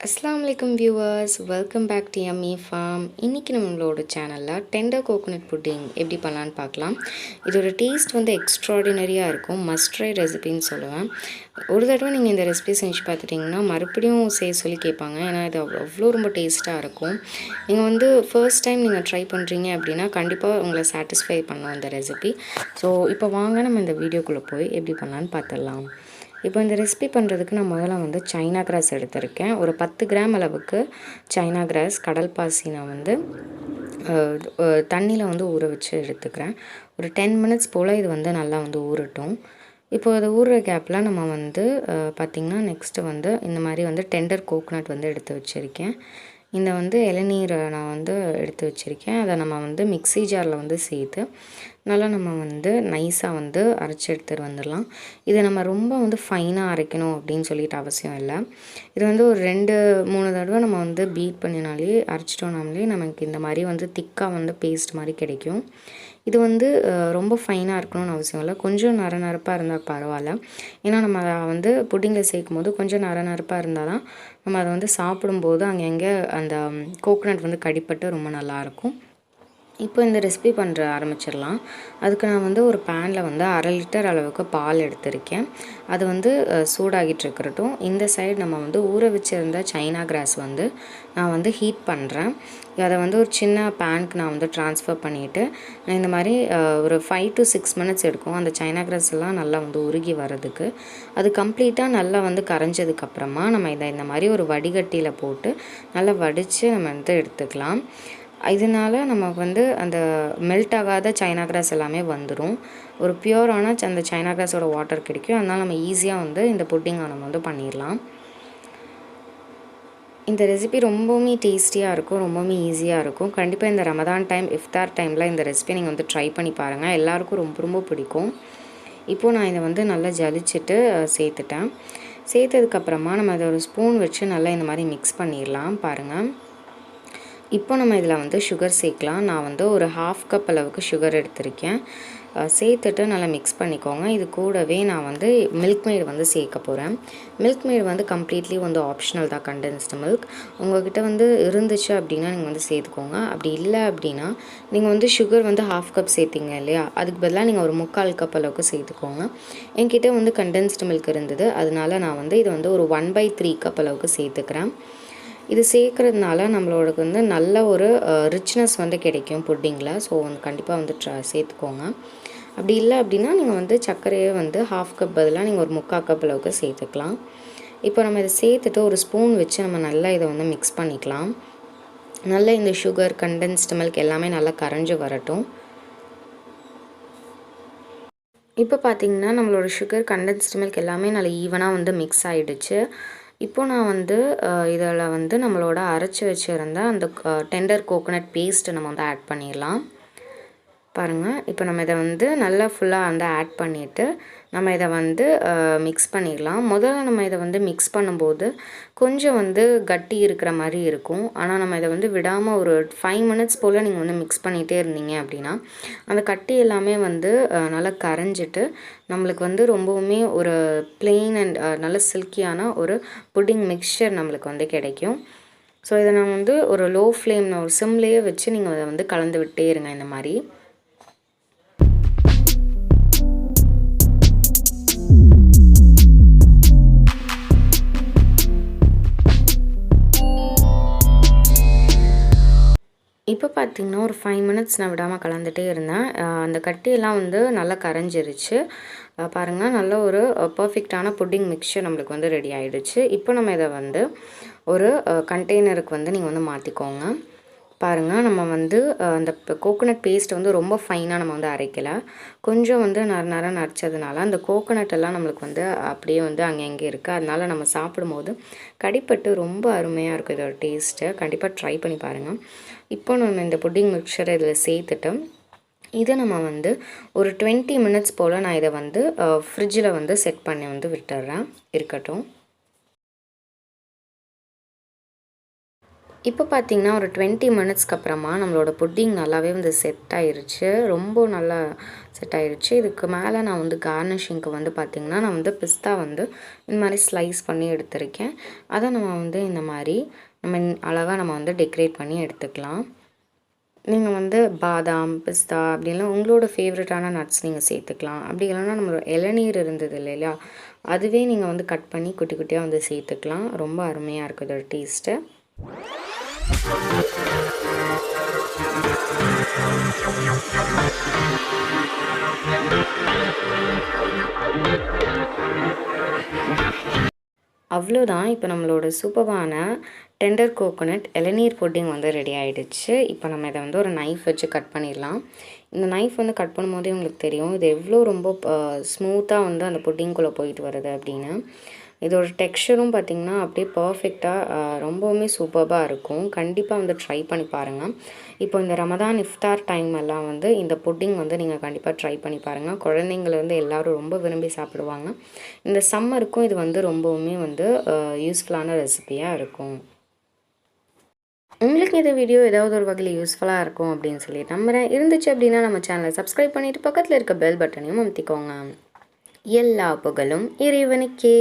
Assalamualaikum viewers, welcome back to Yummy Farm. இன்னைக்கு நம்மளோட சேனல்ல டெண்டர் கோகனட் புட்டிங் எப்படி பண்ணலாம்னு பார்க்கலாம். இதோட டேஸ்ட் வந்து எக்ஸ்ட்ராடினரியா இருக்கும். மஸ்ட் ட்ரை ரெசிபின்னு சொல்லுவேன். ஒரு தடவை நீங்க இந்த ரெசிபி செஞ்சு பார்த்துட்டீங்கன்னா மறுபடியும் செய்ய சொல்லி கேட்பாங்க. ஏன்னா இது அவ்வளோ ரொம்ப டேஸ்ட்டாக இருக்கும். நீங்கள் வந்து ஃபர்ஸ்ட் டைம் நீங்கள் ட்ரை பண்ணுறீங்க அப்படின்னா கண்டிப்பாக உங்களை சாட்டிஸ்ஃபை பண்ணும் இந்த ரெசிபி. ஸோ இப்போ வாங்க நம்ம இந்த வீடியோக்குள்ளே போய் எப்படி பண்ணலான்னு பார்த்துடலாம். இப்போ இந்த ரெசிபி பண்ணுறதுக்கு நான் முதல்ல வந்து சைனா கிராஸ் எடுத்திருக்கேன். ஒரு 10 கிராம் அளவுக்கு சைனா கிராஸ் கடல் பாசி நான் வந்து தண்ணியில் வந்து ஊற வச்சு எடுத்துக்கிறேன். ஒரு 10 மினிட்ஸ் போல் இது வந்து நல்லா வந்து ஊறட்டும். இப்போது அது ஊறுற கேப்பில் நம்ம வந்து பார்த்திங்கன்னா நெக்ஸ்ட்டு வந்து இந்த மாதிரி வந்து டெண்டர் கோகனட் வந்து எடுத்து வச்சுருக்கேன். இந்த வந்து இளநீரை நான் வந்து எடுத்து வச்சுருக்கேன். அதை நம்ம வந்து மிக்ஸி ஜாரில் வந்து சேர்த்து நல்லா நம்ம வந்து நைஸாக வந்து அரைச்சி எடுத்துகிட்டு வந்துடலாம். இதை நம்ம ரொம்ப வந்து ஃபைனாக அரைக்கணும் அப்படின்னு சொல்லிட்டு அவசியம் இல்லை. இது வந்து ஒரு 2-3 தடவை நம்ம வந்து பீட் பண்ணினாலே அரைச்சிட்டோம்னாலே நமக்கு இந்த மாதிரி வந்து திக்காக வந்து பேஸ்ட் மாதிரி கிடைக்கும். இது வந்து ரொம்ப ஃபைனாக இருக்கணும்னு அவசியம் இல்லை. கொஞ்சம் நரப்பாக இருந்தால் பரவாயில்ல. ஏன்னா நம்ம அதை வந்து புட்டிங்கில் சேர்க்கும் போது கொஞ்சம் நரப்பாக இருந்தால் தான் நம்ம அதை வந்து சாப்பிடும்போது அங்கங்கே அந்த கோகனட் வந்து கடிப்பட்டு ரொம்ப நல்லாயிருக்கும். இப்போ இந்த ரெசிபி பண்ணுற ஆரம்பிச்சிடலாம். அதுக்கு நான் வந்து ஒரு பேனில் வந்து 1/2 லிட்டர் அளவுக்கு பால் எடுத்திருக்கேன். அது வந்து சூடாகிட்டு இருக்கட்டும். இந்த சைடு நம்ம வந்து ஊற வச்சுருந்த சைனா கிராஸ் வந்து நான் வந்து ஹீட் பண்ணுறேன். அதை வந்து ஒரு சின்ன பேனுக்கு நான் வந்து ட்ரான்ஸ்ஃபர் பண்ணிவிட்டு நான் இந்த மாதிரி ஒரு 5 to 6 மினிட்ஸ் எடுக்கும் அந்த சைனா கிராஸ் எல்லாம் நல்லா வந்து உருகி வர்றதுக்கு. அது கம்ப்ளீட்டாக நல்லா வந்து கரைஞ்சதுக்கப்புறமா நம்ம இதை இந்த மாதிரி ஒரு வடிகட்டியில் போட்டு நல்லா வடித்து நம்ம வந்து எடுத்துக்கலாம். இதனால் நமக்கு வந்து அந்த மெல்ட் ஆகாத சைனா கிராஸ் எல்லாமே வந்துடும். ஒரு பியூரான அந்த சைனா கிராஸோட வாட்டர் கிடைக்கும். அதனால் நம்ம ஈஸியாக வந்து இந்த புட்டிங்கை நம்ம வந்து பண்ணிடலாம். இந்த ரெசிபி ரொம்பவுமே டேஸ்டியாக இருக்கும், ரொம்பவுமே ஈஸியாக இருக்கும். கண்டிப்பாக இந்த ரமதான் டைம் இஃப்தார் டைமில் இந்த ரெசிபி நீங்கள் வந்து ட்ரை பண்ணி பாருங்கள். எல்லாருக்கும் ரொம்ப ரொம்ப பிடிக்கும். இப்போது நான் இதை வந்து நல்லா ஜலிச்சுட்டு சேர்த்துட்டேன். சேர்த்ததுக்கப்புறமா நம்ம அதை ஒரு ஸ்பூன் வச்சு நல்லா இந்த மாதிரி மிக்ஸ் பண்ணிடலாம். பாருங்கள், இப்போ நம்ம இதில் வந்து சுகர் சேர்க்கலாம். நான் வந்து ஒரு 1/2 கப் அளவுக்கு சுகர் எடுத்திருக்கேன். சேர்த்துட்டு நல்லா மிக்ஸ் பண்ணிக்கோங்க. இது கூடவே நான் வந்து மில்க் மேட் வந்து சேர்க்க போகிறேன். மில்க் மேட் வந்து கம்ப்ளீட்லி வந்து ஆப்ஷனல் தான், கண்டென்ஸ்டு மில்க். உங்கள்கிட்ட வந்து இருந்துச்சு அப்படின்னா நீங்கள் வந்து சேர்த்துக்கோங்க. அப்படி இல்லை அப்படின்னா நீங்கள் வந்து சுகர் வந்து 1/2 கப் சேர்த்திங்க இல்லையா, அதுக்கு பதிலாக நீங்கள் ஒரு 3/4 கப் அளவுக்கு சேர்த்துக்கோங்க. என்கிட்ட வந்து கண்டென்ஸ்டு மில்க் இருந்தது, அதனால நான் வந்து இதை வந்து ஒரு 1/3 கப் அளவுக்கு சேர்த்துக்கிறேன். இது சேர்க்குறதுனால நம்மளோடக்கு வந்து நல்ல ஒரு ரிச்னஸ் வந்து கிடைக்கும் புட்டிங்கில். ஸோ வந்து கண்டிப்பாக வந்து சேர்த்துக்கோங்க. அப்படி இல்லை அப்படின்னா நீங்கள் வந்து சர்க்கரையை வந்து 1/2 கப் பதிலாக நீங்கள் ஒரு 3/4 கப் அளவுக்கு சேர்த்துக்கலாம். இப்போ நம்ம இதை சேர்த்துட்டு ஒரு ஸ்பூன் வச்சு நம்ம நல்லா இதை வந்து மிக்ஸ் பண்ணிக்கலாம். நல்லா இந்த சுகர், கண்டென்ஸ்டு மில்க் எல்லாமே நல்லா கரைஞ்சி வரட்டும். இப்போ பார்த்திங்கன்னா நம்மளோட சுகர், கண்டென்ஸ்டு மில்க் எல்லாமே நல்லா ஈவனாக வந்து மிக்ஸ் ஆகிடுச்சு. இப்போது நான் வந்து இதில் வந்து நம்மளோட அரைச்சி வச்சுருந்த அந்த டெண்டர் கோகனட் பேஸ்ட்டு நம்ம வந்து ஆட் பண்ணிடலாம். பாருங்கள், இப்போ நம்ம இதை வந்து நல்லா ஃபுல்லாக வந்து ஆட் பண்ணிவிட்டு நம்ம இதை வந்து மிக்ஸ் பண்ணிடலாம். முதல்ல நம்ம இதை வந்து மிக்ஸ் பண்ணும்போது கொஞ்சம் வந்து கட்டி இருக்கிற மாதிரி இருக்கும். ஆனால் நம்ம இதை வந்து விடாமல் ஒரு 5 மினிட்ஸ் போல் நீங்கள் வந்து மிக்ஸ் பண்ணிகிட்டே இருந்தீங்க அப்படின்னா அந்த கட்டி எல்லாமே வந்து நல்லா கரைஞ்சிட்டு நம்மளுக்கு வந்து ரொம்பவுமே ஒரு பிளெயின் அண்ட் நல்ல சில்கியான ஒரு புட்டிங் மிக்சர் நம்மளுக்கு வந்து கிடைக்கும். ஸோ இதை நான் வந்து ஒரு லோ ஃப்ளேமில் ஒரு சிம்லேயே வச்சு நீங்கள் அதை வந்து கலந்து விட்டே இருங்க. இந்த மாதிரி இப்போ பார்த்திங்கன்னா ஒரு 5 மினிட்ஸ் நான் விடாமல் கலந்துகிட்டே இருந்தேன். அந்த கட்டியெல்லாம் வந்து நல்லா கரைஞ்சிருச்சு. பாருங்கள், நல்ல ஒரு பர்ஃபெக்டான புட்டிங் மிக்சர் நம்மளுக்கு வந்து ரெடி ஆகிடுச்சு. இப்போ நம்ம இதை வந்து ஒரு கண்டெய்னருக்கு வந்து நீங்கள் வந்து மாற்றிக்கோங்க. பாருங்கள், நம்ம வந்து அந்த கோகனட் பேஸ்ட் வந்து ரொம்ப ஃபைனாக நம்ம வந்து அரைக்கலை. கொஞ்சம் வந்து நரைச்சதுனால அந்த கோகனட் எல்லாம் நம்மளுக்கு வந்து அப்படியே வந்து அங்கே இருக்குது. அதனால நம்ம சாப்பிடும்போது கடிப்பட்டு ரொம்ப அருமையாக இருக்கும் இதோட டேஸ்ட்டு. கண்டிப்பாக ட்ரை பண்ணி பாருங்கள். இப்போ நம்ம இந்த புட்டிங் மிக்சரை இதில் சேர்த்துட்டு இதை நம்ம வந்து ஒரு 20 மினிட்ஸ் போல் நான் இதை வந்து ஃப்ரிட்ஜில் வந்து செட் பண்ணி வந்து விட்டுறேன், இருக்கட்டும். இப்போ பார்த்தீங்கன்னா ஒரு 20 மினிட்ஸ்க்கு அப்புறமா நம்மளோட புட்டிங் நல்லாவே வந்து செட் ஆயிருச்சு. ரொம்ப நல்லா செட் ஆயிருச்சு. இதுக்கு மேலே நான் வந்து கார்னிஷிங்க்கு வந்து பார்த்திங்கன்னா நான் வந்து பிஸ்தா வந்து இந்த மாதிரி ஸ்லைஸ் பண்ணி எடுத்திருக்கேன். அதை நம்ம வந்து இந்த மாதிரி அழகாக நம்ம வந்து டெக்கரேட் பண்ணி எடுத்துக்கலாம். நீங்கள் வந்து பாதாம், பிஸ்தா அப்படிலாம் உங்களோட ஃபேவரட்டான நட்ஸ் நீங்கள் சேர்த்துக்கலாம். அப்படி இல்லைன்னா நம்மளோட இளநீர் இருந்தது இல்லையா, அதுவே நீங்கள் வந்து கட் பண்ணி குட்டி குட்டியாக வந்து சேர்த்துக்கலாம். ரொம்ப அருமையாக இருக்குது இதோட டேஸ்ட்டு. அவ்வளோதான். இப்போ நம்மளோட சூப்பரான டெண்டர் கோகோனட் இளநீர் புட்டிங் வந்து ரெடி ஆகிடுச்சு. இப்போ நம்ம இதை வந்து ஒரு நைஃப் வச்சு கட் பண்ணிடலாம். இந்த நைஃப் வந்து கட் பண்ணும்போதே உங்களுக்கு தெரியும் இது எவ்வளோ ரொம்ப ஸ்மூத்தாக வந்து அந்த புட்டிங்குள்ளே போயிட்டு வருது அப்படின்னு. இதோட டெக்ஸ்சரும் பார்த்திங்கன்னா அப்படியே பர்ஃபெக்டாக ரொம்பவுமே சூப்பராக இருக்கும். கண்டிப்பாக வந்து ட்ரை பண்ணி பாருங்கள். இப்போ இந்த ரமதான் இஃப்தார் டைம் எல்லாம் வந்து இந்த புட்டிங் வந்து நீங்கள் கண்டிப்பாக ட்ரை பண்ணி பாருங்கள். குழந்தைங்கள வந்து எல்லோரும் ரொம்ப விரும்பி சாப்பிடுவாங்க. இந்த சம்மருக்கும் இது வந்து ரொம்பவுமே வந்து யூஸ்ஃபுல்லான ரெசிபியாக இருக்கும். உங்களுக்கு இந்த வீடியோ ஏதாவது ஒரு வகையில் யூஸ்ஃபுல்லாக இருக்கும் அப்படின்னு சொல்லி நம்புகிறேன். இருந்துச்சு அப்படின்னா நம்ம சேனலை சப்ஸ்கிரைப் பண்ணிவிட்டு பக்கத்தில் இருக்க பெல் பட்டனையும் அமுத்திக்கோங்க. எல்லா புகழும் இறைவனுக்கே.